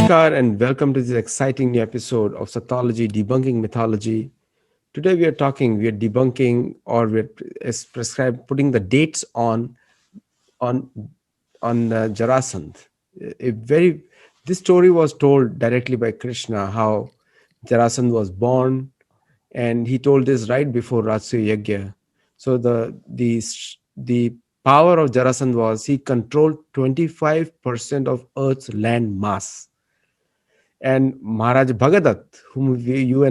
Namaskar and welcome to this exciting new episode of Sathology Debunking Mythology. Today we are debunking or prescribed putting the dates on Jarasandh. A very This story was told directly by Krishna how Jarasandh was born, and he told this right before Ratsya Yagya. So the power of Jarasandh was he controlled 25% of Earth's land mass. And Maharaj Bhagadat, whom you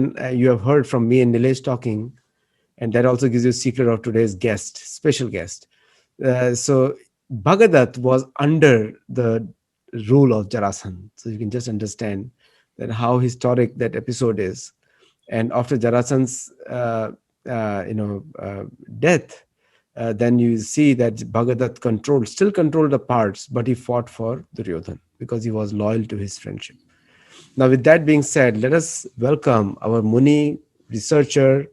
have heard from me and Nilesh talking, and that also gives you a secret of today's special guest. So Bhagadat was under the rule of Jarasandh. So you can just understand that how historic that episode is. And after Jarasandh's death, then you see that Bhagadat still controlled the parts, but he fought for Duryodhan because he was loyal to his friendship. Now, with that being said, let us welcome our Muni researcher,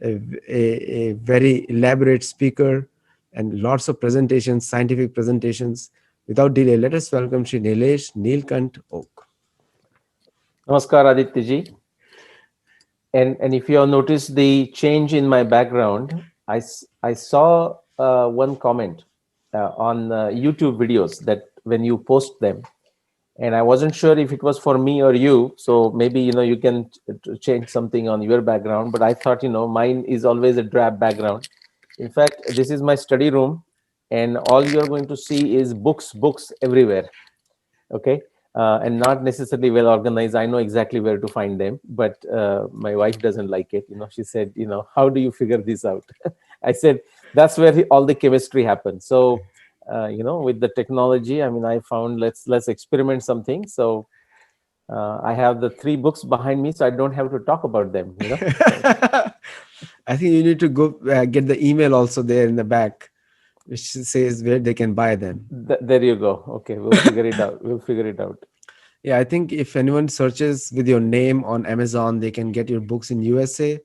a very elaborate speaker, and lots of presentations, scientific presentations. Without delay, let us welcome Shri Nilesh Neelkant Oak. Namaskar, Aditya ji. And if you have noticed the change in my background, I saw one comment on YouTube videos that when you post them, and I wasn't sure if it was for me or you. So maybe you can change something on your background. But I thought mine is always a drab background. In fact, this is my study room, and all you're going to see is books everywhere. Okay. And not necessarily well organized. I know exactly where to find them, but my wife doesn't like it. She said, how do you figure this out? I said, that's where all the chemistry happens. So, with the technology, I found let's experiment something. So I have the 3 books behind me, so I don't have to talk about them. I think you need to go get the email also there in the back, which says where they can buy them. There you go. Okay, we'll figure it out. We'll figure it out. Yeah, I think if anyone searches with your name on Amazon, they can get your books in USA.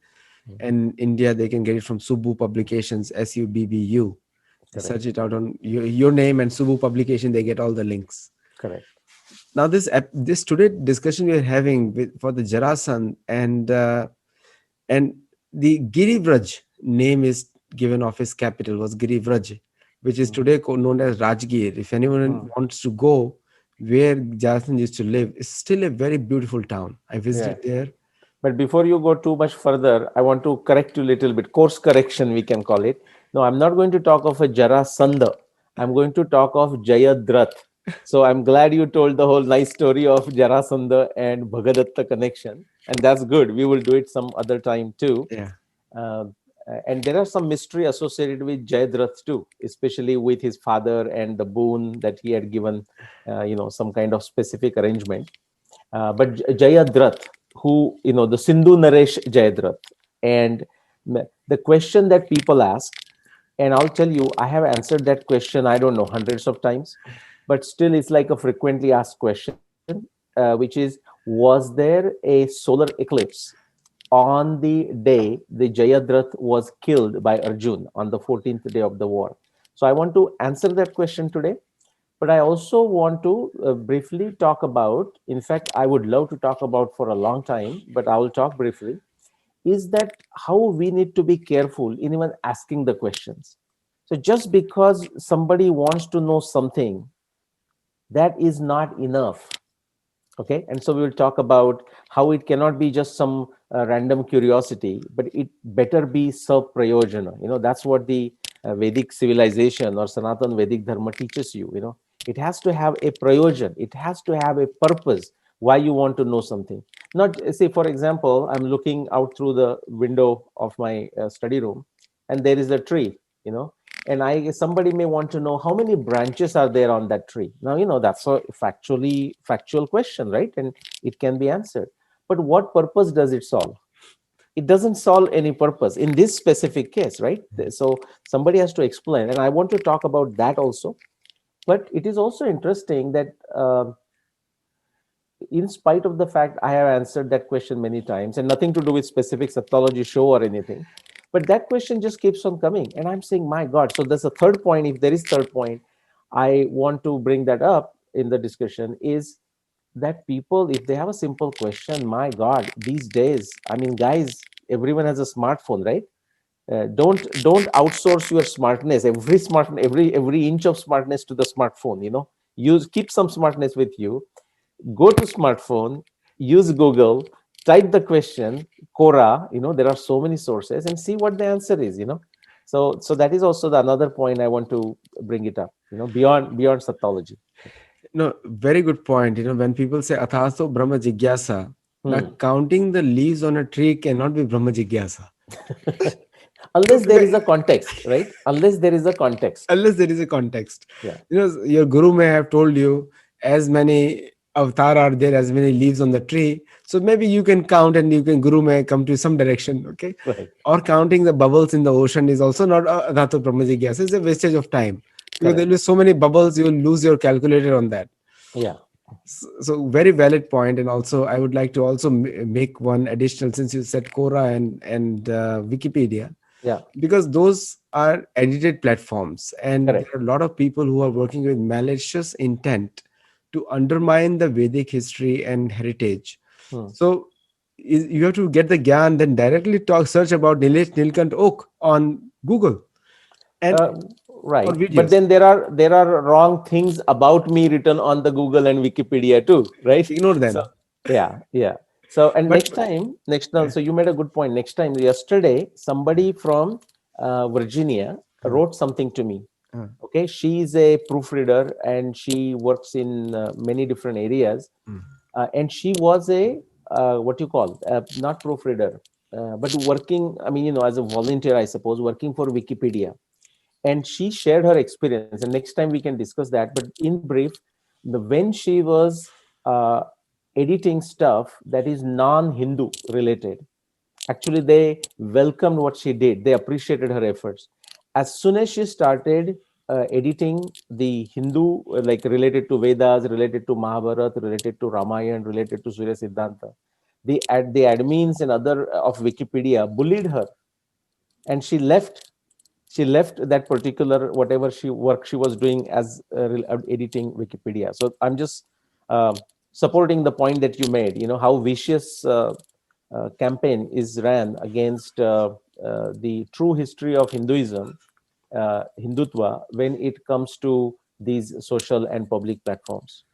And India, they can get it from Subbu Publications, SUBBU. Search it out on your name and Subbu Publication. They get all the links. Correct. Now, this today discussion we are having for the Jarasandh and the Girivraj name is given of his capital was Girivraj, which is today known as Rajgir. If anyone wants to go where Jarasandh used to live, it's still a very beautiful town. I visited there. But before you go too much further, I want to correct you a little bit. Course correction, we can call it. No, I'm not going to talk of a Jarasandha. I'm going to talk of Jayadratha. So I'm glad you told the whole nice story of Jarasandha and Bhagadatta connection. And that's good. We will do it some other time too. Yeah. And there are some mystery associated with Jayadratha too, especially with his father and the boon that he had given, some kind of specific arrangement. But Jayadratha, who, the Sindhu Naresh Jayadratha. And the question that people ask, and I'll tell you, I have answered that question, I don't know, hundreds of times, but still it's like a frequently asked question, which is, was there a solar eclipse on the day the Jayadratha was killed by Arjun on the 14th day of the war? So I want to answer that question today. But I also want to briefly talk about, in fact, I would love to talk about for a long time, but I will talk briefly, is that how we need to be careful in even asking the questions. So just because somebody wants to know something, that is not enough. Okay, and so we will talk about how it cannot be just some random curiosity, but it better be sarprayojana. That's what the Vedic civilization or Sanatan Vedic Dharma teaches you. It has to have a prayojan. It has to have a purpose why you want to know something. Not say, for example, I'm looking out through the window of my study room, and there is a tree. And somebody may want to know how many branches are there on that tree. Now, that's a factual question, right? And it can be answered. But what purpose does it solve? It doesn't solve any purpose in this specific case, right? So somebody has to explain, and I want to talk about that also. But it is also interesting that in spite of the fact I have answered that question many times, and nothing to do with specific Sathology show or anything, but that question just keeps on coming. And I'm saying, my God, so there's a third point. If there is third point, I want to bring that up in the discussion is, that people, if they have a simple question, my God, these days, I mean, guys, everyone has a smartphone, right? Don't outsource your smartness, every inch of smartness to the smartphone. Use keep some smartness with you. Go to smartphone, use Google, type the question, Quora. There are so many sources, and see what the answer is. So that is also the another point I want to bring it up. Beyond Satyology. No, very good point. When people say Athaso Brahma Jigyasa, now Hmm. counting the leaves on a tree cannot be Brahma Jigyasa. Unless there is a context, right? Unless there is a context. Unless there is a context. Yeah. Your guru may have told you as many avatar are there, as many leaves on the tree. So maybe you can count and guru may come to some direction. Okay. Right. Or counting the bubbles in the ocean is also not Adhato Brahma Jigyasa. It's a wastage of time. Because there will Correct. be so many bubbles, you will lose your calculator on that. Yeah. So very valid point. And also I would like to also make one additional, since you said Quora and Wikipedia, Yeah. because those are edited platforms and there Correct. are a lot of people who are working with malicious intent to undermine the Vedic history and heritage. Hmm. So you have to get the gyan, then directly search about Nilesh Nilkant Oak on Google and Uh, or right. But videos. then there are wrong things about me written on the Google and Wikipedia too, right? Ignore So them. yeah, yeah. So and But next time, so you made a good point. Next time, yesterday, somebody from Virginia uh, wrote something to me. uh, Okay, she is a proofreader and she works in many different areas. mm. And she was a what you call not proofreader, but working. I mean, as a volunteer, I suppose, working for Wikipedia, and she shared her experience, and next time we can discuss that. But in brief, when she was uh, editing stuff that is non-Hindu related, actually they welcomed what she did, they appreciated her efforts. As soon as she started editing the Hindu, like related to Vedas, related to Mahabharata, related to Ramayana, related to Surya Siddhanta, the admins and other of Wikipedia bullied her, and she left that particular whatever she was doing as editing Wikipedia. So I'm just uh, supporting the point that you made, how vicious campaign is ran against the true history of Hinduism, Hindutva, when it comes to these social and public platforms.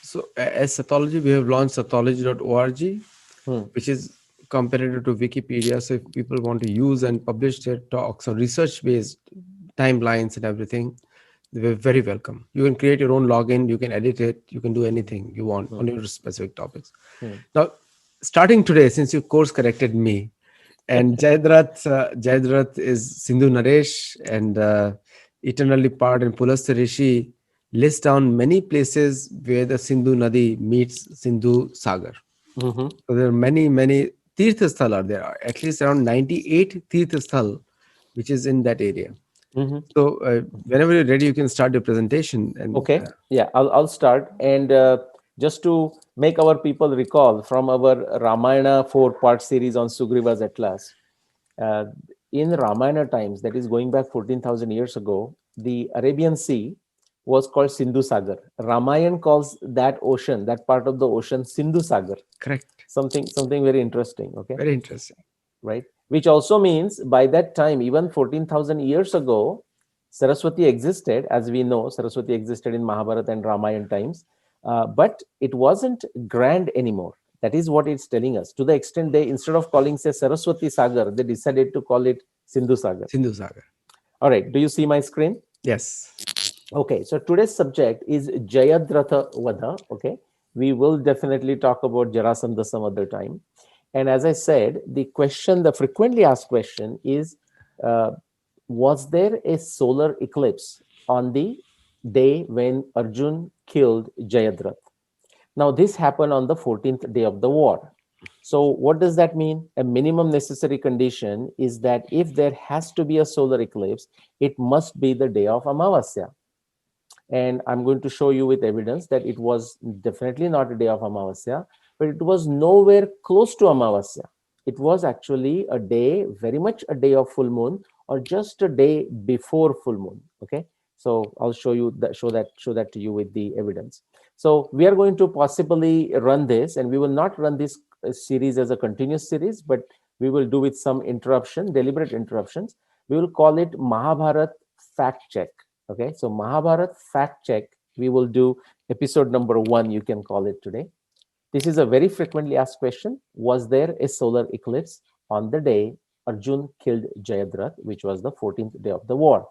So as Sathology, we have launched sathology.org, Hmm. which is competitor to Wikipedia. So if people want to use and publish their talks or research-based timelines and everything, they're very welcome. You can create your own login, you can edit it, you can do anything you want Hmm. on your specific topics. Hmm. Now, starting today, since you course corrected me, and Jayadrat is Sindhu Naresh and Eternally Part and Pulastya Rishi list down many places where the Sindhu Nadi meets Sindhu Sagar. Mhm. So there are many Tirthasthal are there, at least around 98 Tirthasthal, which is in that area. Mhm. So whenever you're ready, you can start your presentation. And Okay, yeah, I'll start. And just to make our people recall from our Ramayana four-part series on Sugriva's Atlas, uh, in Ramayana times, that is going back 14,000 years ago, the Arabian Sea was called Sindhu Sagar. Ramayana calls that ocean, that part of the ocean, Sindhu Sagar. correct. Something very interesting. Okay, Very interesting. right? Which also means by that time, even 14,000 years ago, Saraswati existed. As we know, Saraswati existed in Mahabharata and Ramayana times, but it wasn't grand anymore. That is what it's telling us. To the extent they, instead of calling, say, Saraswati Sagar, they decided to call it Sindhu Sagar. Sindhu Sagar. All right, do you see my screen? Yes. Okay, so today's subject is Jayadratha Vada. Okay, we will definitely talk about Jarasandha some other time. And as I said, the frequently asked question is, uh, was there a solar eclipse on the day when Arjun killed Jayadratha? Now, this happened on the 14th day of the war. So, what does that mean? A minimum necessary condition is that if there has to be a solar eclipse, it must be the day of Amavasya. And I'm going to show you with evidence that it was definitely not a day of Amavasya, but it was nowhere close to Amavasya. It was actually a day, very much a day of full moon, or just a day before full moon. Okay, so I'll show you that, show that to you with the evidence. So we are going to possibly run this, and we will not run this series as a continuous series, but we will do with some interruption, deliberate interruptions. We will call it Mahabharat Fact Check. Okay, so Mahabharat Fact Check, we will do episode number 1, you can call it today. This is a very frequently asked question. Was there a solar eclipse on the day Arjun killed Jayadratha, which was the 14th day of the war?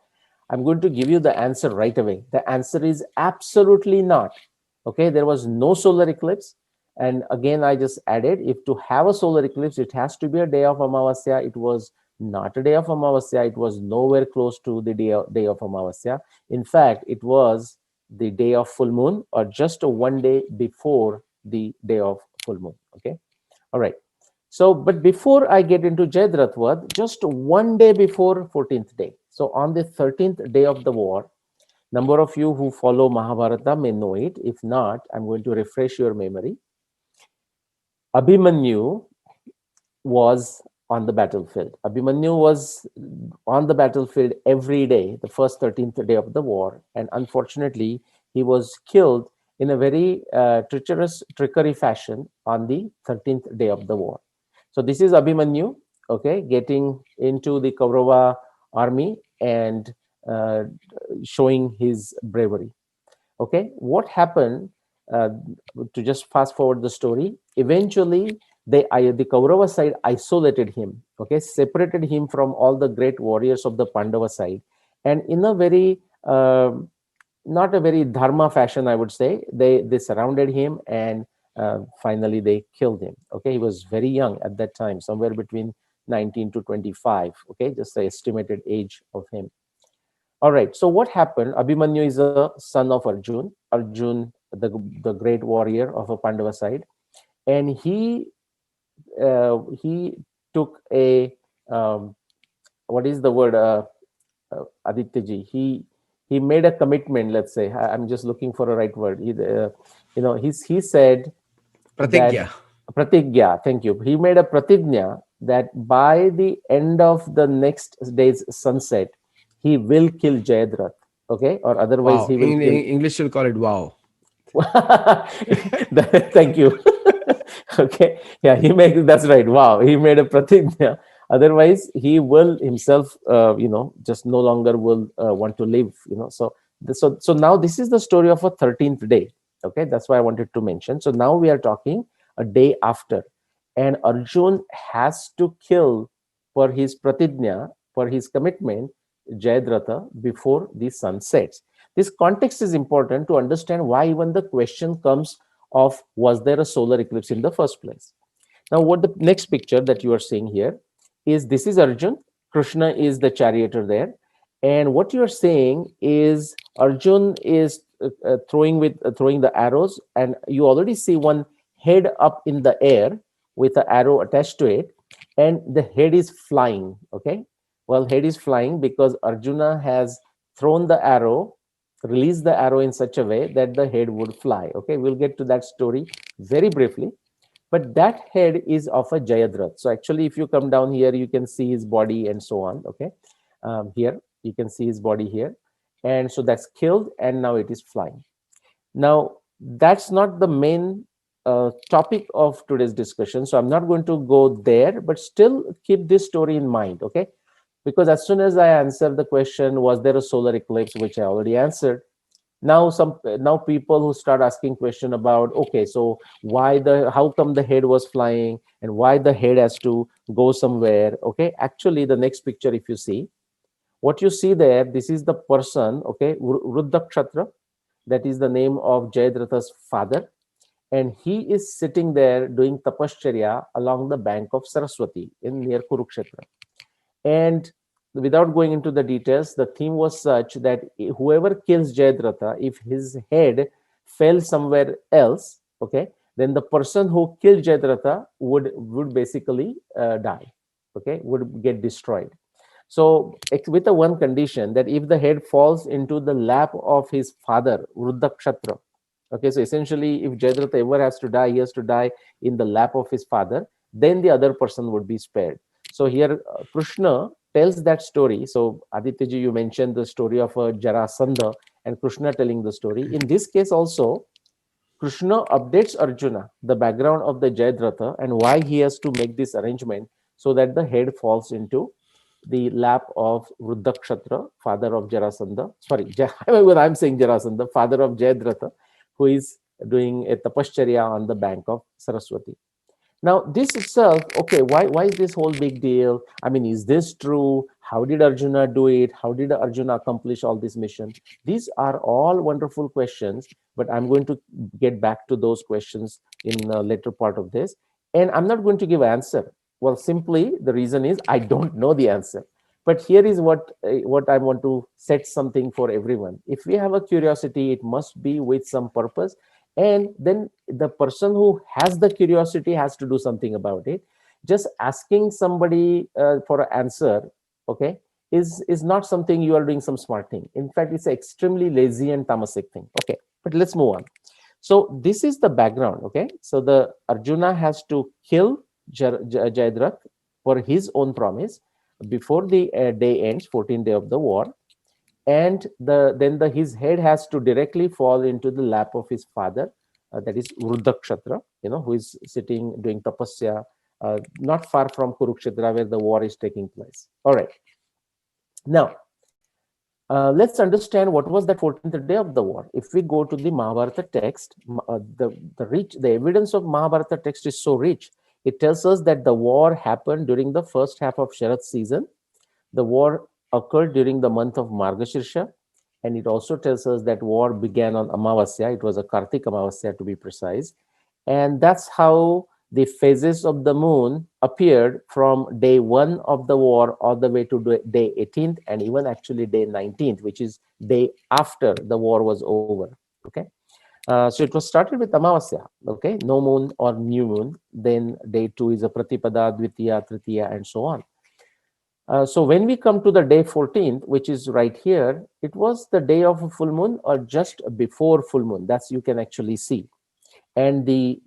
I'm going to give you the answer right away. The answer is absolutely not. Okay, there was no solar eclipse. And again, I just added, if to have a solar eclipse, it has to be a day of Amavasya. It was not a day of Amavasya. It was nowhere close to the day of Amavasya. In fact, it was the day of full moon, or just 1 day before the day of full moon. Okay, all right. So, but before I get into Jayadratha Vad, just 1 day before 14th day. So on the 13th day of the war, number of you who follow Mahabharata may know it. If not, I'm going to refresh your memory. Abhimanyu was on the battlefield. Abhimanyu was on the battlefield every day, the first 13th day of the war. And unfortunately, he was killed in a very treacherous, trickery fashion on the 13th day of the war. So this is Abhimanyu, okay, getting into the Kaurava army and showing his bravery. Okay, what happened? Uh, to just fast forward the story, eventually the Kaurava side isolated him, okay, separated him from all the great warriors of the Pandava side, and in a very not a very dharma fashion, I would say, they surrounded him, and finally they killed him. Okay, he was very young at that time, somewhere between 19 to 25. Okay, just the estimated age of him. All right. So what happened? Abhimanyu is a son of Arjun. Arjun, the great warrior of a Pandava side, and he took a what is the word? Aditya ji. He made a commitment. Let's say I'm just looking for a right word. He said that Pratigya. pratigya. Thank you. He made a pratigya that by the end of the next day's sunset, he will kill Jayadratha. Okay, or otherwise Wow. he will In kill. English, you'll call it wow. Thank you. Okay, yeah, that's right. Wow, he made a pratigya. Otherwise, he will himself, just no longer will want to live. So now this is the story of a 13th day. Okay, that's why I wanted to mention. So now we are talking a day after, and Arjun has to kill for his pratigya, for his commitment, Jayadratha before the sun sets. This context is important to understand why even the question comes of was there a solar eclipse in the first place. Now, what the next picture that you are seeing here is, this is Arjun. Krishna is the charioteer there, and what you are saying is Arjun is throwing the arrows, and you already see one head up in the air with an arrow attached to it, and the head is flying. Okay, well, head is flying because Arjuna has thrown the arrow, released the arrow in such a way that the head would fly. Okay, we'll get to that story very briefly. But that head is of a Jayadratha. So actually, if you come down here, you can see his body and so on. Okay, here you can see his body here, and so that's killed, and now it is flying. Now that's not the main topic of today's discussion, so I'm not going to go there, but still keep this story in mind. Okay, because as soon as I answer the question, was there a solar eclipse, which I already answered, now people who start asking question about, okay, so how come the head was flying, and why the head has to go somewhere. Okay, actually the next picture, if you see what you see there, this is the person. Okay, Rudrakshatara, that is the name of Jayadratha's father, and he is sitting there doing tapashcharya along the bank of Saraswati in near Kurukshetra. And without going into the details, the theme was such that whoever kills Jayadratha, if his head fell somewhere else, okay, then the person who killed Jayadratha would basically die, okay, would get destroyed. So with the one condition, that if the head falls into the lap of his father, Rudrakshatara, okay, so essentially if Jayadratha ever has to die, he has to die in the lap of his father, then the other person would be spared. So here Krishna tells that story. So Aditya, you mentioned the story of Jarasandha and Krishna telling the story. In this case also, Krishna updates Arjuna the background of the Jayadratha and why he has to make this arrangement so that the head falls into the lap of Vruddhakshatра, father of Jarasandha. Sorry, I'm saying Jarasandha, father of Jayadratha, who is doing a tapascharya on the bank of Saraswati. Now, this itself, okay, why is this whole big deal? I mean, is this true? How did Arjuna do it? How did Arjuna accomplish all this mission? These are all wonderful questions, but I'm going to get back to those questions in the later part of this. And I'm not going to give an answer. Well, simply the reason is I don't know the answer. But here is what I want to set something for everyone. If we have a curiosity, it must be with some purpose, and then the person who has the curiosity has to do something about it. Just asking somebody for an answer, okay, is not something you are doing some smart thing. In fact, it's an extremely lazy and tamasic thing. Okay, but let's move on. So this is the background. Okay, so the Arjuna has to kill Jayadrath for his own promise before the day ends, 14th day of the war, and his head has to directly fall into the lap of his father, that is Vruddhakshatра, who is sitting doing tapasya not far from Kurukshetra, where the war is taking place. All right. Now, let's understand what was that 14th day of the war. If we go to the Mahabharata text, the evidence of Mahabharata text is so rich. It tells us that the war happened during the first half of Sharad season. The war occurred during the month of Margashirsha, and it also tells us that war began on Amavasya. It was a Kartik Amavasya, to be precise, and that's how the phases of the moon appeared from day 1 of the war all the way to day 18th, and even actually day 19th, which is day after the war was over. Okay, so it was started with Amavasya, okay, no moon or new moon. Then day 2 is a Pratipada, Dvitiya, Tritiya, and so on. So when we come to the day 14th, which is right here, it was the day of a full moon or just before full moon. That's you can actually see. And the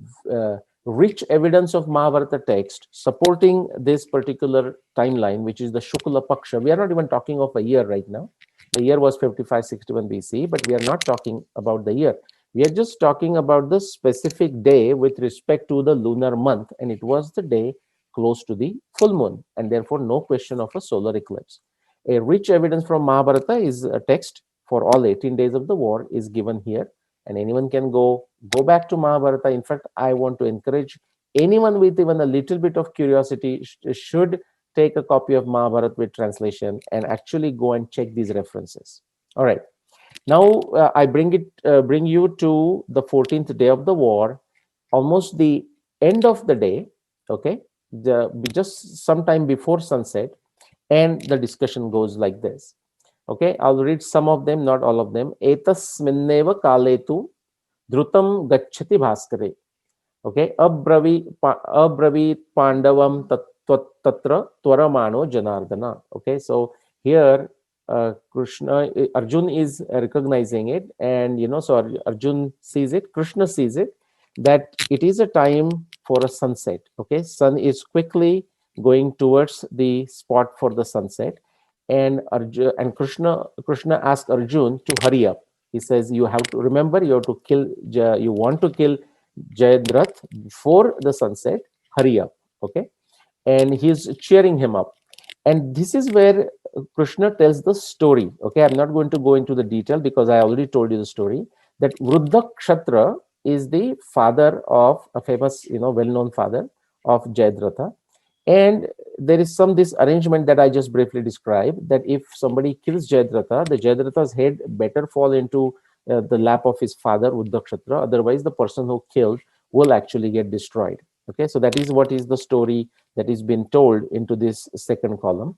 rich evidence of Mahabharata text supporting this particular timeline, which is the Shukla Paksha. We are not even talking of a year right now. The year was 5561 BC, but we are not talking about the year. We are just talking about the specific day with respect to the lunar month, and it was the day close to the full moon, and therefore no question of a solar eclipse. A rich evidence from Mahabharata is a text for all 18 days of the war is given here, and anyone can go back to Mahabharata. In fact, I want to encourage anyone with even a little bit of curiosity should take a copy of Mahabharata with translation and actually go and check these references. All right. Now I bring you to the 14th day of the war, almost the end of the day. Okay, just sometime before sunset, and the discussion goes like this. Okay, I'll read some of them, not all of them. Etasminneva kaletu dhrutam gacchati bhaskare. Okay, abravit pandavam tatra twaramano janardana. Okay, so here Arjun is recognizing it, and so Arjun sees it, Krishna sees it, that it is a time for a sunset. Okay, sun is quickly going towards the spot for the sunset, and Krishna asks Arjun to hurry up. He says, you have to remember, you want to kill Jayadrath before the sunset. Hurry up. Okay, and he's cheering him up, and this is where Krishna tells the story. Okay, I'm not going to go into the detail because I already told you the story, that Vruddhakshatра is the father of a famous, well-known father of Jayadratha. And there is this arrangement that I just briefly described, that if somebody kills Jayadratha, the Jayadratha's head better fall into the lap of his father, Vruddhakshatra. Otherwise, the person who killed will actually get destroyed. Okay, so that is what is the story that is being told into this second column.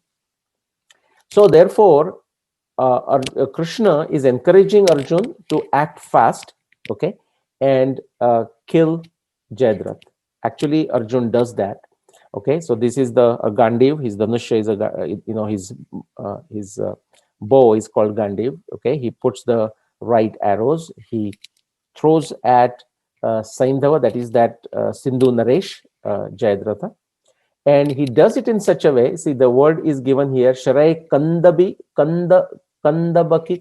So therefore, Krishna is encouraging Arjun to act fast, okay, and kill Jayadrath. Actually, Arjun does that. Okay, so this is the Gandiv. His Dhanusha is his bow is called Gandiv. Okay, he puts the right arrows. He throws at Saindhava, that is that Sindhu Naresh, Jayadratha. And he does it in such a way, see the word is given here, Sharai Kandabaki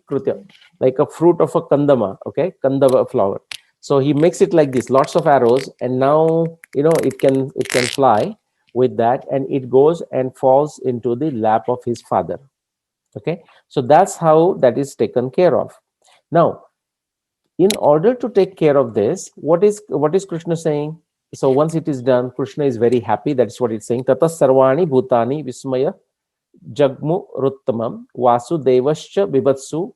Krutya, like a fruit of a Kandama, okay, Kandava flower. So he makes it like this, lots of arrows, and now it can fly with that, and it goes and falls into the lap of his father. Okay, so that's how that is taken care of. Now, in order to take care of this, what is Krishna saying? So once it is done, Krishna is very happy. That's what it's saying. Tata sarvani bhutani vismaya jagmu ruttamam vasudevascha bibatsu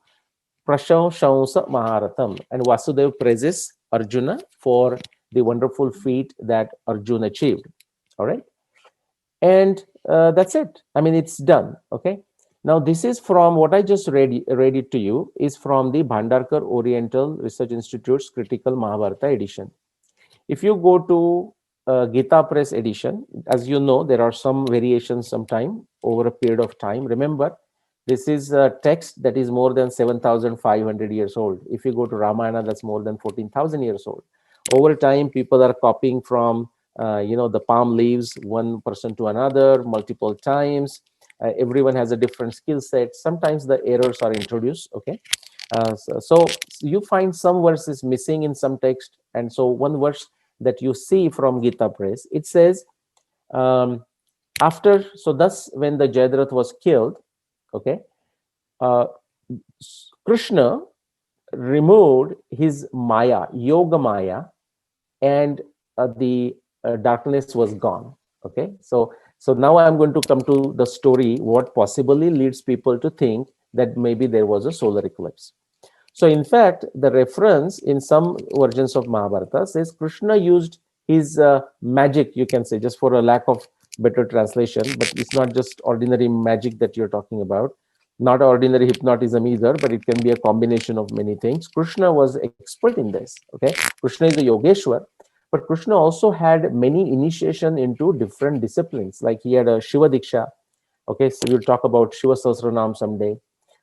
prashansa maharatam. And Vasudev praises Arjuna for the wonderful feat that Arjuna achieved. All right, and that's it. I mean, it's done. Okay. Now, this is from what I just read it to you, is from the Bhandarkar Oriental Research Institute's Critical Mahabharata edition. If you go to Gita Press edition, as you know, there are some variations sometime over a period of time. Remember, this is a text that is more than 7,500 years old. If you go to Ramayana, that's more than 14,000 years old. Over time, people are copying from the palm leaves, one person to another multiple times. Everyone has a different skill set. Sometimes the errors are introduced. Okay, so you find some verses missing in some text, and so one verse that you see from Gita Press, it says, thus when the Jayadratha was killed, okay, uh, Krishna removed his Maya, Yoga Maya, and the darkness was gone. Okay, so now I'm going to come to the story, what possibly leads people to think that maybe there was a solar eclipse. So in fact, the reference in some versions of Mahabharata says Krishna used his magic, you can say, just for a lack of better translation, but it's not just ordinary magic that you're talking about, not ordinary hypnotism either, but it can be a combination of many things. Krishna was expert in this. Okay, Krishna is a Yogeshwar, but Krishna also had many initiation into different disciplines, like he had a Shiva Diksha. Okay, so we'll talk about Shiva Sahasranam someday.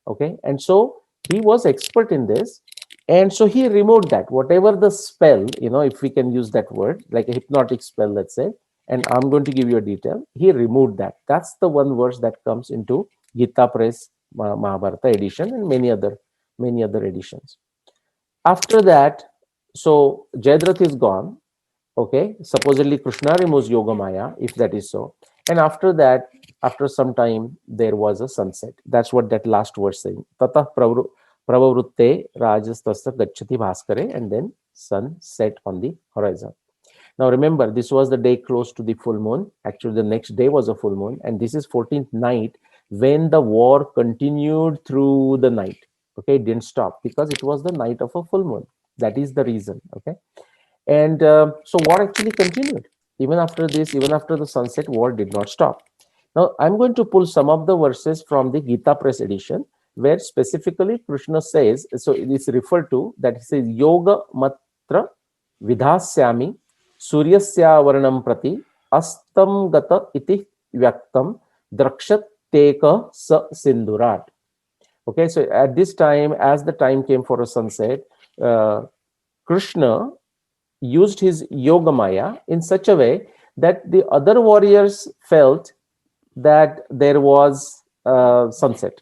Okay, and so he was expert in this, and so he removed that, whatever the spell, if we can use that word, like a hypnotic spell, let's say, and I'm going to give you a detail. He removed that. That's the one verse that comes into Gita Press Mahabharata edition and many other editions. After that, so Jayadratha is gone. Okay, supposedly Krishna removes Yoga Maya, if that is so, and after that, after some time, there was a sunset. That's what that last verse saying. Tata pravavrutte rajastasa gacchati bhaskare, and then sun set on the horizon. Now remember, this was the day close to the full moon. Actually, the next day was a full moon, and this is 14th night when the war continued through the night. Okay, it didn't stop because it was the night of a full moon. That is the reason. Okay, and so war actually continued. Even after this, even after the sunset, war did not stop. Now, I'm going to pull some of the verses from the Gita Press edition, where specifically Krishna says, so it is referred to that he says, Yoga Matra Vidhasyami Suryasya Varnam Prati Astam Gata Iti Vyaktam Drakshat Teka Sa Sindurat. Okay, so at this time, as the time came for a sunset, Krishna used his Yoga Maya in such a way that the other warriors felt that there was sunset.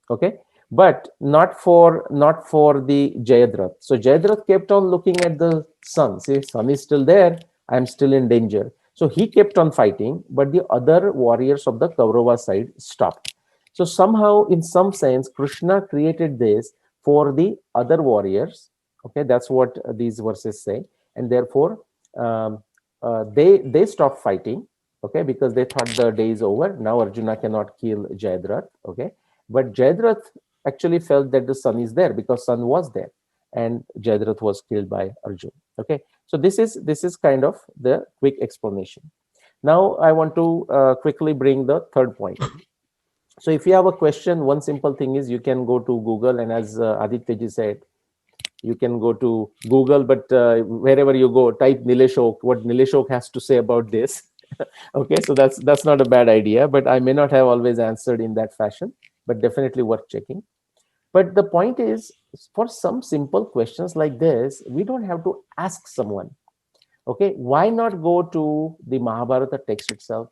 Okay, but not for the Jayadratha. So Jayadratha kept on looking at the sun. See, sun is still there. I am still in danger. So he kept on fighting, but the other warriors of the Kaurava side stopped. So somehow, in some sense, Krishna created this for the other warriors. Okay, that's what these verses say, and therefore they stopped fighting. Okay, because they thought the day is over. Now Arjuna cannot kill Jayadratha. Okay, but Jayadratha actually felt that the sun is there because sun was there, and Jayadratha was killed by Arjuna. Okay, so this is kind of the quick explanation. Now I want to quickly bring the third point. So if you have a question, one simple thing is you can go to Google, and as Aditya said, you can go to Google, but wherever you go, type Nileshok, what Nileshok has to say about this. Okay, so that's not a bad idea, but I may not have always answered in that fashion, but definitely worth checking. But the point is, for some simple questions like this, we don't have to ask someone. Okay, why not go to the Mahabharata text itself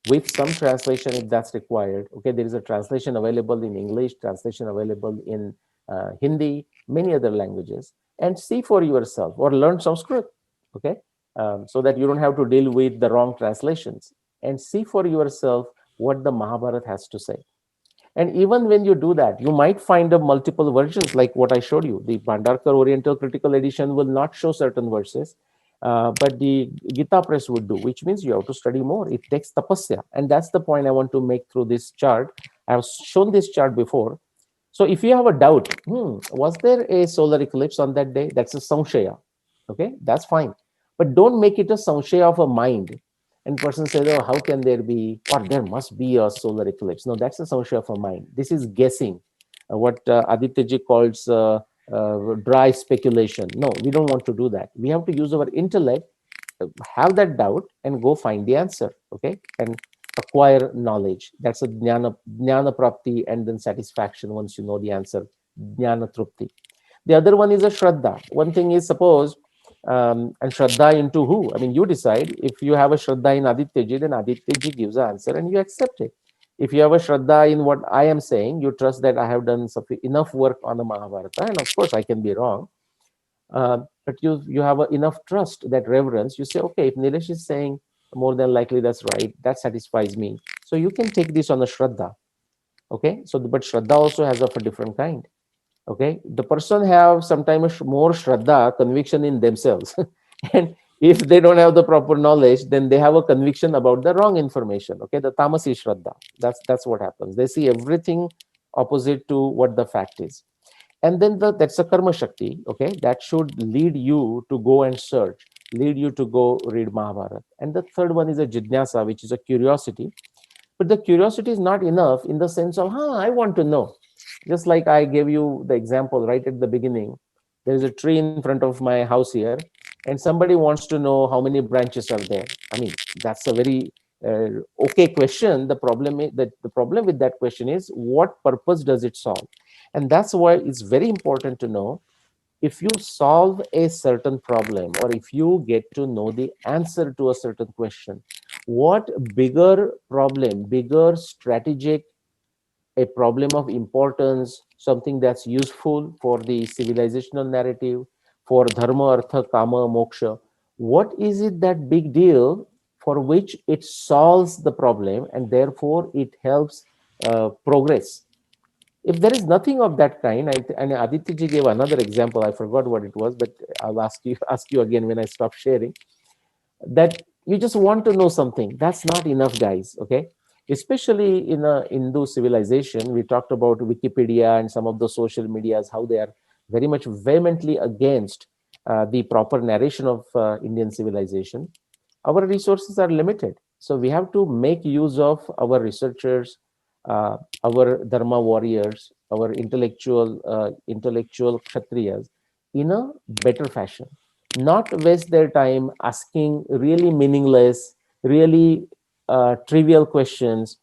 with some translation if that's required? Okay, there is a translation available in English, translation available in Hindi, many other languages. and see for yourself, or learn Sanskrit, okay, so that you don't have to deal with the wrong translations, and see for yourself what the Mahabharata has to say. And even when you do that, you might find a multiple versions like what I showed you. The Bhandarkar Oriental Critical Edition will not show certain verses, but the Gita Press would do, which means you have to study more. It takes tapasya. And that's the point I want to make through this chart. I have shown this chart before. So if you have a doubt, was there a solar eclipse on that day? That's a samshaya. Okay, that's fine. But don't make it a samshaya of a mind. And person says, oh, how can there be, or there must be a solar eclipse? No, that's a samshaya of a mind. This is guessing, what Aditya calls dry speculation. No, we don't want to do that. We have to use our intellect, have that doubt, and go find the answer. Okay, and acquire knowledge. That's a jnana prapti, and then satisfaction once you know the answer, jnana trupti. The other one is a shraddha. One thing is, suppose, and shraddha into who? I mean, you decide. If you have a shraddha in Aditya ji, then Aditya ji gives the answer and you accept it. If you have a shraddha in what I am saying, you trust that I have done enough work on the Mahabharata, and of course I can be wrong. But you have enough trust, that reverence. You say, okay, if Nilesh is saying more than likely that's right, that satisfies me. So you can take this on a shraddha. Okay, so but shraddha also has of a different kind. Okay, the person have sometimes more shraddha, conviction in themselves, and if they don't have the proper knowledge, then they have a conviction about the wrong information. Okay, the tamasi shraddha. That's what happens. They see everything opposite to what the fact is. And then that's a karma shakti. Okay, that should lead you to go and search, lead you to go read Mahabharata. And the third one is a jidnyasa, which is a curiosity. But the curiosity is not enough in the sense of, I want to know. Just like I gave you the example right at the beginning, there is a tree in front of my house here, and somebody wants to know how many branches are there. I mean, that's a very okay question. The problem is that the problem with that question is, what purpose does it solve? And that's why it's very important to know, if you solve a certain problem, or if you get to know the answer to a certain question, what bigger problem, bigger strategic, a problem of importance, something that's useful for the civilizational narrative, for dharma, artha, kama, moksha, what is it, that big deal for which it solves the problem and therefore it helps progress? If there is nothing of that kind, and Aditya ji gave another example, I forgot what it was, but I'll ask you again when I stop sharing, that you just want to know something. That's not enough, guys. Okay, especially in a Hindu civilization, we talked about Wikipedia and some of the social medias, how they are very much vehemently against the proper narration of Indian civilization. Our resources are limited, so we have to make use of our researchers, our dharma warriors, our intellectual kshatriyas in a better fashion, not waste their time asking really meaningless, really trivial questions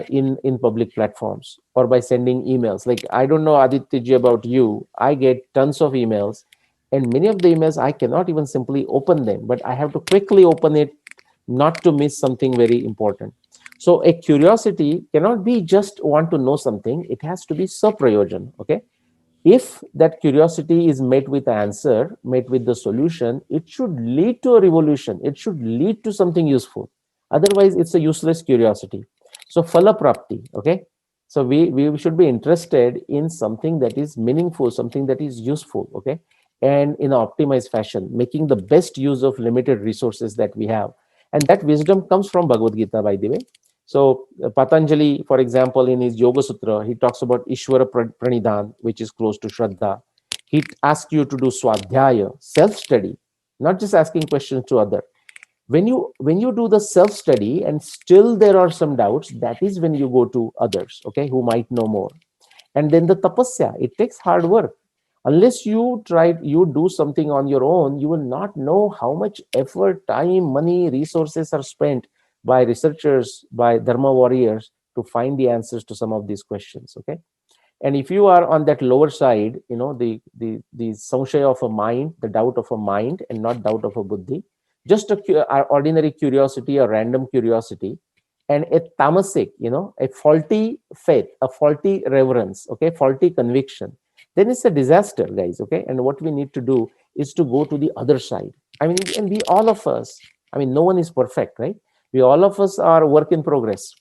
in public platforms, or by sending emails. Like, I don't know, Aditya ji, about you, I get tons of emails, and many of the emails I cannot even simply open them, but I have to quickly open it, not to miss something very important. So a curiosity cannot be just want to know something, it has to be saprayojan. Okay, if that curiosity is met with the answer, met with the solution, it should lead to a revolution, it should lead to something useful. Otherwise it's a useless curiosity. So phala prapti. Okay, so we should be interested in something that is meaningful, something that is useful. Okay, and in an optimized fashion, making the best use of limited resources that we have. And that wisdom comes from Bhagavad Gita, by the way. So Patanjali, for example, in his Yoga Sutra, he talks about Ishvara Pranidhan, which is close to Shraddha. He asks you to do Swadhyaya, self-study, not just asking questions to other. When you do the self-study and still there are some doubts, that is when you go to others, okay, who might know more. And then the tapasya, it takes hard work. Unless you do something on your own, you will not know how much effort, time, money, resources are spent by researchers, by dharma warriors, to find the answers to some of these questions. Okay, and if you are on that lower side, the samshaya of a mind, the doubt of a mind, and not doubt of a buddhi, just a ordinary curiosity, a random curiosity, and a tamasic, a faulty faith, a faulty reverence, okay, faulty conviction, then it's a disaster, guys. Okay, and what we need to do is to go to the other side. I mean, and we all of us, I mean, no one is perfect, right? We all of us are work in progress.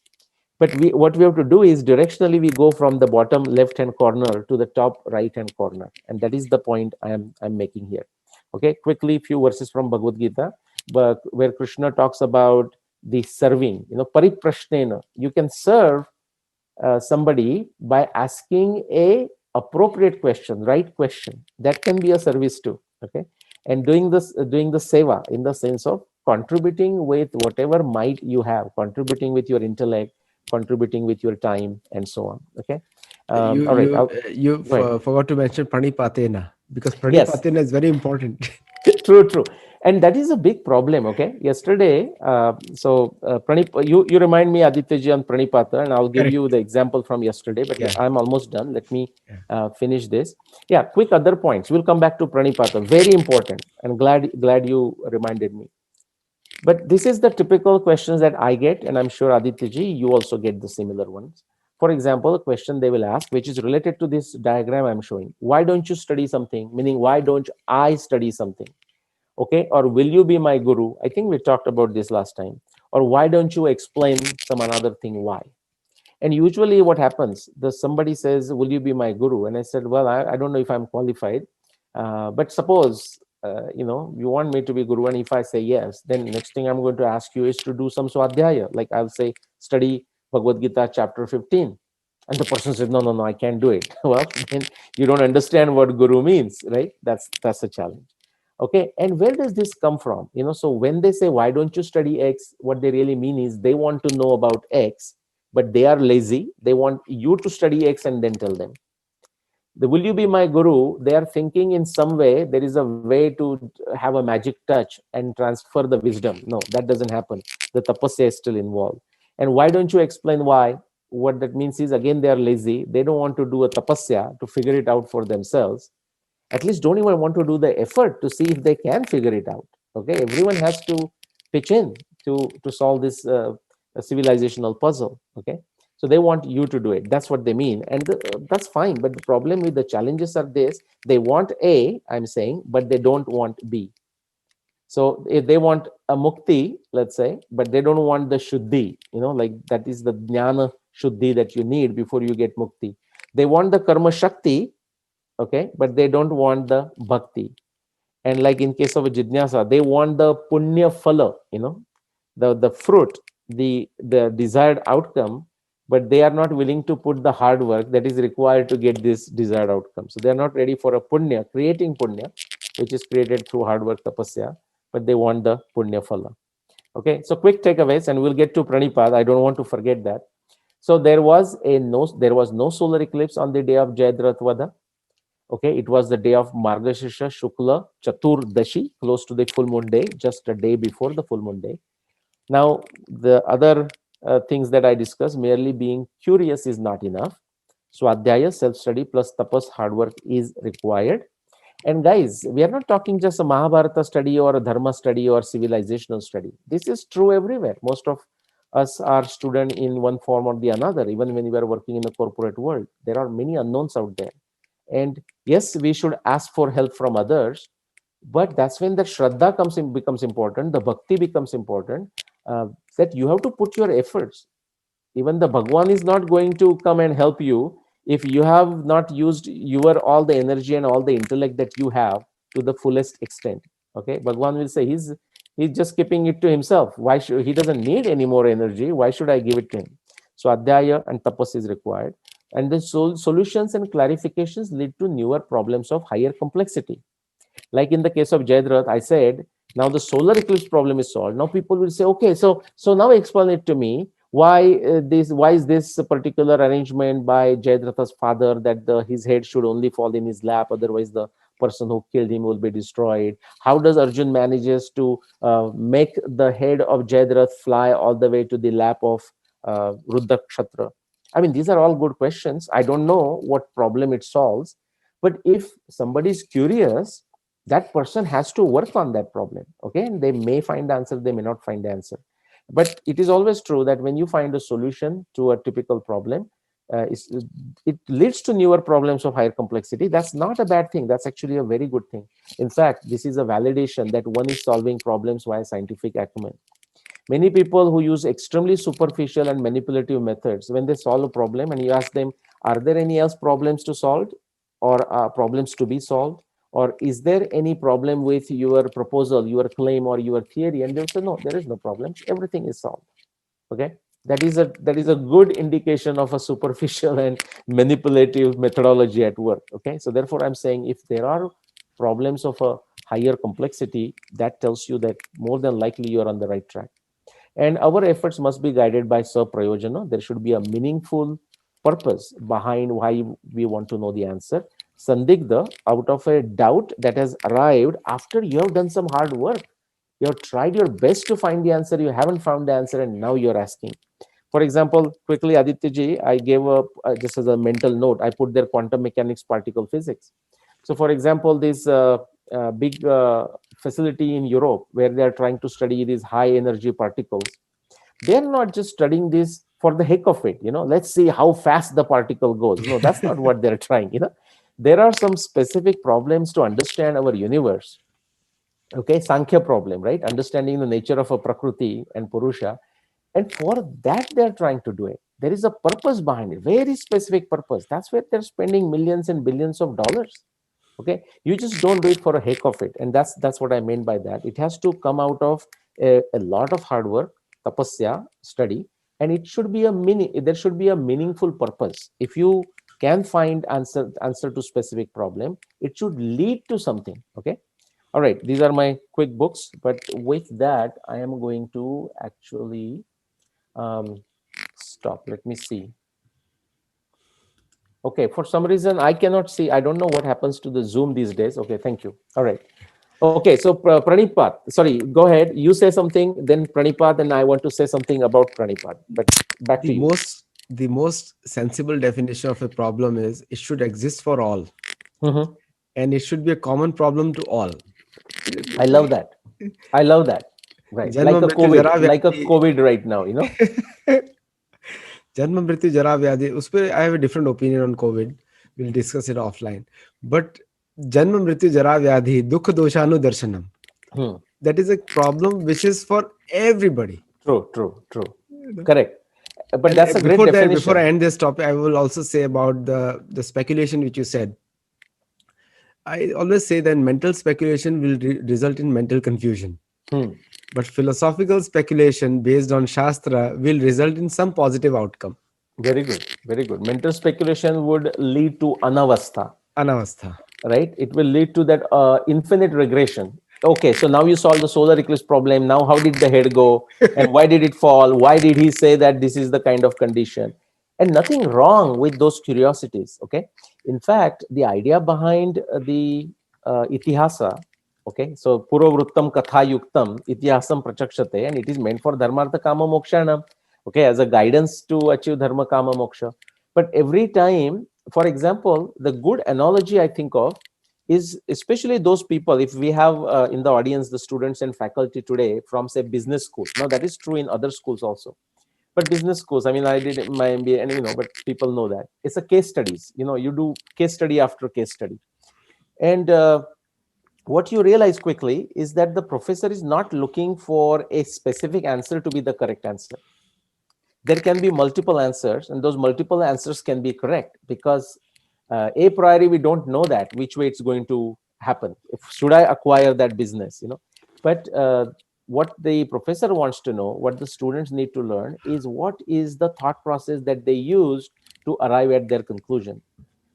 But what we have to do is directionally we go from the bottom left hand corner to the top right hand corner, and that is the point I'm making here. Okay, quickly few verses from Bhagavad Gita, but where Krishna talks about the serving. Pariprashnena. You can serve somebody by asking a appropriate question, right question. That can be a service too. Okay, and doing the seva in the sense of contributing with whatever might you have, contributing with your intellect, contributing with your time, and so on. Okay, You all right. you you Go ahead. forgot to mention pranipatena, because Yes, pranipatena is very important. true. And that is a big problem. Okay, yesterday, you remind me, Aditya on Pranipata, and I'll give you Correct. the example from yesterday. But Yeah. I'm almost done. Let me Yeah. finish this. Yeah, quick other points. We'll come back to Pranipata. Very important, and glad you reminded me. But this is the typical questions that I get, and I'm sure Aditya ji, you also get the similar ones. For example, a question they will ask, which is related to this diagram I'm showing. Why don't you study something? Meaning, why don't I study something? Okay, or will you be my guru? I think we talked about this last time. Or why don't you explain some another thing why? And usually what happens, the somebody says, will you be my guru? And I said, well, I don't know if I'm qualified, but suppose you want me to be guru, and if I say yes, then next thing I'm going to ask you is to do some swadhyaya, like I'll say study Bhagavad Gita chapter 15, and the person says, no, I can't do it. Well, then you don't understand what guru means, right? That's a challenge. Okay, and where does this come from? So when they say, why don't you study X, what they really mean is they want to know about X, but they are lazy. They want you to study X and then tell them. The will you be my guru? They are thinking in some way there is a way to have a magic touch and transfer the wisdom. No, that doesn't happen. The tapasya is still involved. And why don't you explain why? What that means is, again, they are lazy. They don't want to do a tapasya to figure it out for themselves. At least don't even want to do the effort to see if they can figure it out. Okay, everyone has to pitch in to solve this civilizational puzzle. Okay, so they want you to do it. That's what they mean, and that's fine. But the problem with the challenges are this: they want A, I'm saying, but they don't want B. So if they want a mukti, let's say, but they don't want the shuddhi, like that is the jnana shuddhi that you need before you get mukti. They want the karma shakti, okay, but they don't want the bhakti. And like in case of a jidnyasa, they want the punya phala, the fruit, the desired outcome, but they are not willing to put the hard work that is required to get this desired outcome. So they are not ready for a punya, creating punya, which is created through hard work tapasya, but they want the punya phala. Okay, so quick takeaways, and we'll get to Pranipad. I don't want to forget that. So there was no solar eclipse on the day of Jayadratha Vada. Okay, it was the day of Margashirsha Shukla Chaturdashi, close to the full moon day, just a day before the full moon day. Now, the other things that I discussed, merely being curious is not enough. Swadhyaya, self-study plus tapas, hard work is required. And guys, we are not talking just a Mahabharata study or a Dharma study or civilizational study. This is true everywhere. Most of us are student in one form or the another, even when we are working in the corporate world. There are many unknowns out there. And yes, we should ask for help from others, but that's when the shraddha becomes important, the bhakti becomes important, that you have to put your efforts. Even the Bhagwan is not going to come and help you if you have not used your all the energy and all the intellect that you have to the fullest extent. Okay, Bhagwan will say he's just keeping it to himself. Why should he doesn't need any more energy? Why should I give it to him? So adhyaya and tapas is required, and the solutions and clarifications lead to newer problems of higher complexity. Like in the case of Jayadratha, I said, now the solar eclipse problem is solved. Now people will say, okay, so now explain it to me. Why is this particular arrangement by Jayadratha's father that his head should only fall in his lap, otherwise the person who killed him will be destroyed? How does Arjun manages to make the head of Jayadratha fly all the way to the lap of Rudrakshatra? I mean, these are all good questions. I don't know what problem it solves, but if somebody is curious, that person has to work on that problem. Okay, and they may find the answer, they may not find the answer, but it is always true that when you find a solution to a typical problem, it leads to newer problems of higher complexity. That's not a bad thing. That's actually a very good thing. In fact, this is a validation that one is solving problems via scientific acumen. Many people who use extremely superficial and manipulative methods, when they solve a problem and you ask them, are there any else problems to solve, or problems to be solved, or is there any problem with your proposal, your claim, or your theory? And they'll say, no, there is no problem. Everything is solved. Okay, that is a good indication of a superficial and manipulative methodology at work. Okay, so therefore I'm saying if there are problems of a higher complexity, that tells you that more than likely you're on the right track. And our efforts must be guided by Saprayojana. There should be a meaningful purpose behind why we want to know the answer. Sandigdha, out of a doubt that has arrived after you have done some hard work. You have tried your best to find the answer, you haven't found the answer, and now you're asking. For example, quickly, Aditya ji, I gave up just as a mental note, I put there quantum mechanics, particle physics. So, for example, this big facility in Europe where they are trying to study these high energy particles, they're not just studying this for the heck of it. Let's see how fast the particle goes. No, that's not what they're trying. There are some specific problems to understand our universe. Okay, Sankhya problem, right? Understanding the nature of a Prakriti and Purusha. And for that, they're trying to do it. There is a purpose behind it, very specific purpose. That's where they're spending millions and billions of dollars. Okay, you just don't do it for a heck of it. And that's what I meant by that. It has to come out of a lot of hard work, tapasya, study, and it should be there should be a meaningful purpose. If you can find answer to specific problem, it should lead to something. Okay. All right, these are my quick books, but with that, I am going to actually stop. Let me see. Okay, for some reason, I cannot see. I don't know what happens to the Zoom these days. Okay, thank you. All right. Okay, so Pranipat, sorry, go ahead. You say something, then Pranipat, and I want to say something about Pranipat. But back to you. The most sensible definition of a problem is it should exist for all, and it should be a common problem to all. I love that. I love that. Right, like a COVID right now, Janma Mrityu Jara Vyadhi, uspe I have a different opinion on COVID. We'll discuss it offline. But Janma Mrityu Jara Vyadhi, Dukha Doshanu Darshanam. That is a problem which is for everybody. True. Correct. But that's a great definition. Before I end this topic, I will also say about the speculation which you said. I always say that mental speculation will result in mental confusion. But philosophical speculation based on Shastra will result in some positive outcome. Very good. Very good. Mental speculation would lead to anavastha. Right? It will lead to that infinite regression. Okay, so now you solve the solar eclipse problem. Now, how did the head go? And why did it fall? Why did he say that this is the kind of condition? And nothing wrong with those curiosities. Okay. In fact, the idea behind the itihasa, okay, so purovrittam katha yuktam itihasam prachakshate, and it is meant for dharmartha kama mokshanam, okay, as a guidance to achieve dharma kama moksha. But every time, for example, the good analogy I think of is especially those people, if we have in the audience the students and faculty today from say business schools. Now that is true in other schools also. But business schools, I mean, I did my MBA, and but people know that it's a case studies. You do case study after case study, and what you realize quickly is that the professor is not looking for a specific answer to be the correct answer. There can be multiple answers, and those multiple answers can be correct because a priori we don't know that which way it's going to happen. Should I acquire that business? But what the professor wants to know, what the students need to learn is what is the thought process that they use to arrive at their conclusion.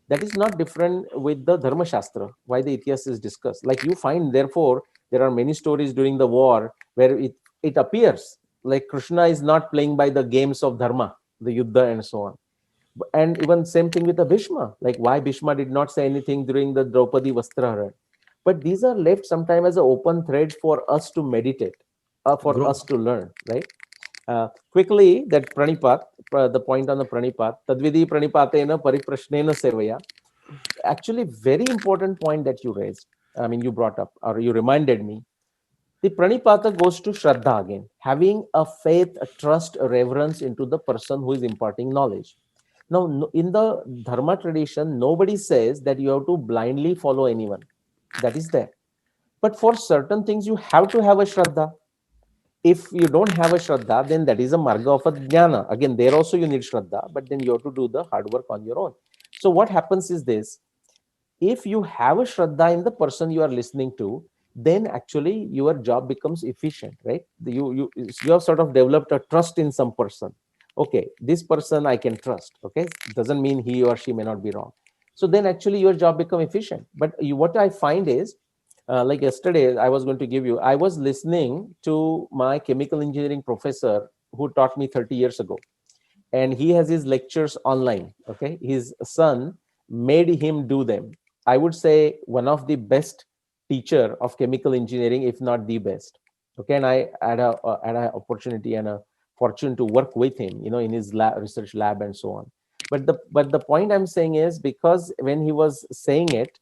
That is not different with the Dharma Shastra, why the Itihas is discussed. Like you find, therefore, there are many stories during the war where it appears like Krishna is not playing by the games of Dharma, the Yuddha and so on. And even same thing with the Bhishma, like why Bhishma did not say anything during the Draupadi Vastraharan. But these are left sometimes as an open thread for us to meditate, for us to learn, right? Quickly, that Pranipat, the point on the Pranipat, Tadvidi Pranipatena Pariprashnena Sevaya, actually very important point that you raised. I mean, you brought up or you reminded me. The Pranipata goes to Shraddha again, having a faith, a trust, a reverence into the person who is imparting knowledge. Now, in the Dharma tradition, nobody says that you have to blindly follow anyone. That is there. But for certain things, you have to have a Shraddha. If you don't have a Shraddha, then that is a marga of a jnana. Again, there also you need Shraddha, but then you have to do the hard work on your own. So what happens is this: if you have a Shraddha in the person you are listening to, then actually your job becomes efficient, right? You have sort of developed a trust in some person. Okay, this person I can trust. Okay, doesn't mean he or she may not be wrong. So then actually your job become efficient. But what I find is, like yesterday, I was going to give you. I was listening to my chemical engineering professor who taught me 30 years ago, and he has his lectures online. Okay, his son made him do them. I would say one of the best teacher of chemical engineering, if not the best. Okay, and I had an opportunity and a fortune to work with him, in his research lab and so on. But the point I'm saying is, because when he was saying it,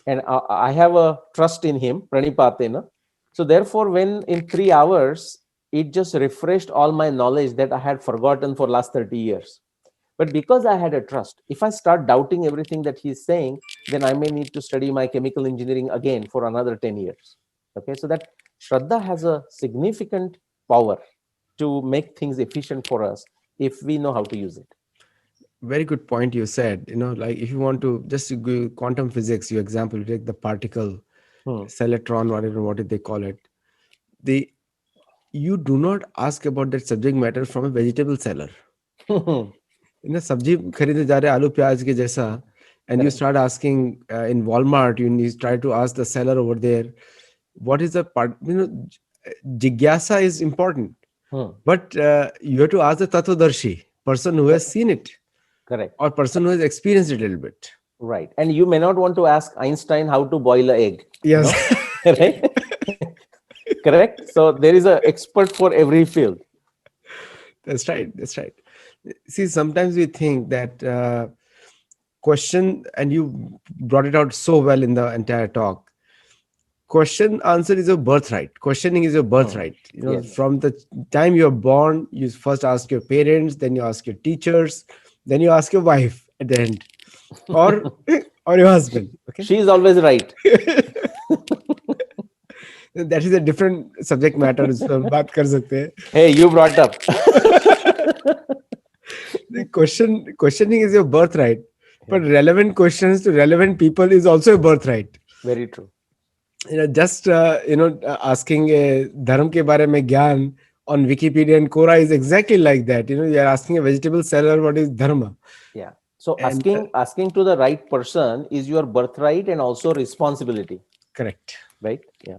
and I have a trust in him, pranipatena. So therefore, when in 3 hours, it just refreshed all my knowledge that I had forgotten for last 30 years. But because I had a trust, if I start doubting everything that he's saying, then I may need to study my chemical engineering again for another 10 years. Okay, so that Shraddha has a significant power to make things efficient for us if we know how to use it. Very good point you said. Like if you want to just to go quantum physics, your example, you take the particle, Hmm. celetron, whatever, what did they call it? The You do not ask about that subject matter from a vegetable seller. सब्जी खरीदने जा रहे आलू प्याज के जैसा, and you start asking in Walmart, you try to ask the seller over there, what is the part, jigyasa is important, Hmm. but you have to ask the tattvadarshi, person who has seen it, Correct. or person who has experienced it a little bit. Right. And you may not want to ask Einstein how to boil an egg. Yes. Right? Correct. So there is an expert for every field. That's right. That's right. See, sometimes we think that question, and you brought it out so well in the entire talk. Question answer is your birthright. Questioning is your birthright. Yes. From the time you're born, you first ask your parents, then you ask your teachers, then you ask your wife at the end, or or your husband. Okay, She is always right. that is a different subject matter. So बात कर सकते हैं. Hey, you brought up. The questioning is your birthright, but relevant questions to relevant people is also a birthright. Very true. Just asking dharm ke bare mein gyan on Wikipedia and Quora is exactly like that. You're asking a vegetable seller what is dharma. Yeah. So And asking to the right person is your birthright and also responsibility. correct. Right? Yeah.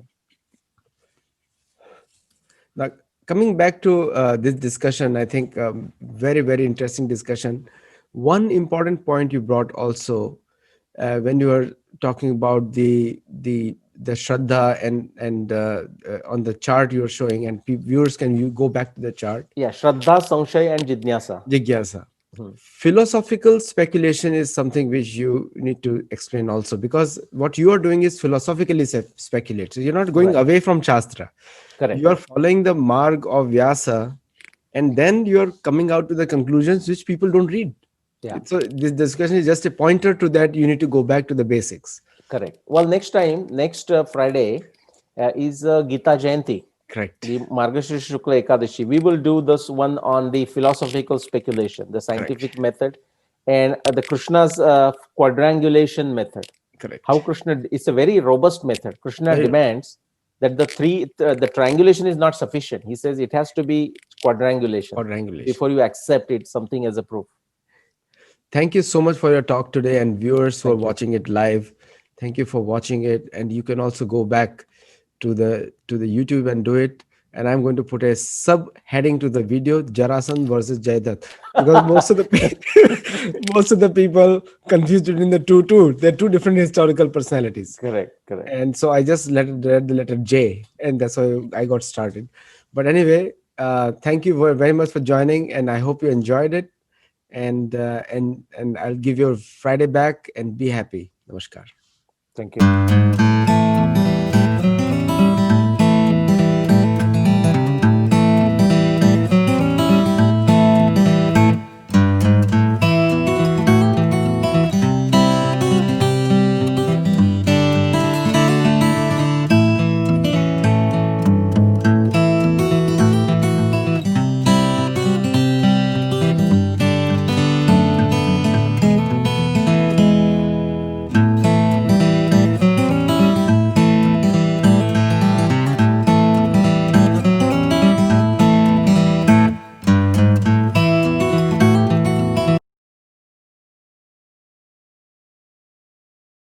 Now, coming back to this discussion, I think very, very interesting discussion. One important point you brought also when you were talking about the Shraddha and on the chart you were showing, and viewers can you go back to the chart. Yeah. Shraddha, Sangshay, and Jidnyasa. Jigyasa. Hmm. Philosophical speculation is something which you need to explain also, because what you are doing is philosophically speculate. So you're not going Right. away from Shastra. Correct. You are following the marg of Vyasa, and then you're coming out to the conclusions which people don't read. Yeah. So this discussion is just a pointer to that. You need to go back to the basics. Correct. Well, next Friday is Gita Jayanti. Correct. The Margashira Shukla Ekadashi. We will do this one on the philosophical speculation, the scientific method, and the Krishna's quadrangulation method. Correct. How Krishna, it's a very robust method. Krishna Very demands that the triangulation is not sufficient. He says it has to be quadrangulation Quadrangulation. before you accept it, something as a proof. Thank you so much for your talk today, and viewers who are Thank you. watching it live. Thank you for watching it, and you can also go back to the YouTube and do it. And I'm going to put a subheading to the video: Jarasan versus Jayadatt, because most of the people confused between the two too. They're two different historical personalities. Correct. Correct. And so I just read the letter J, and that's how I got started. But anyway, thank you very much for joining, and I hope you enjoyed it. And I'll give you Friday back, and be happy. Namaskar. Thank you.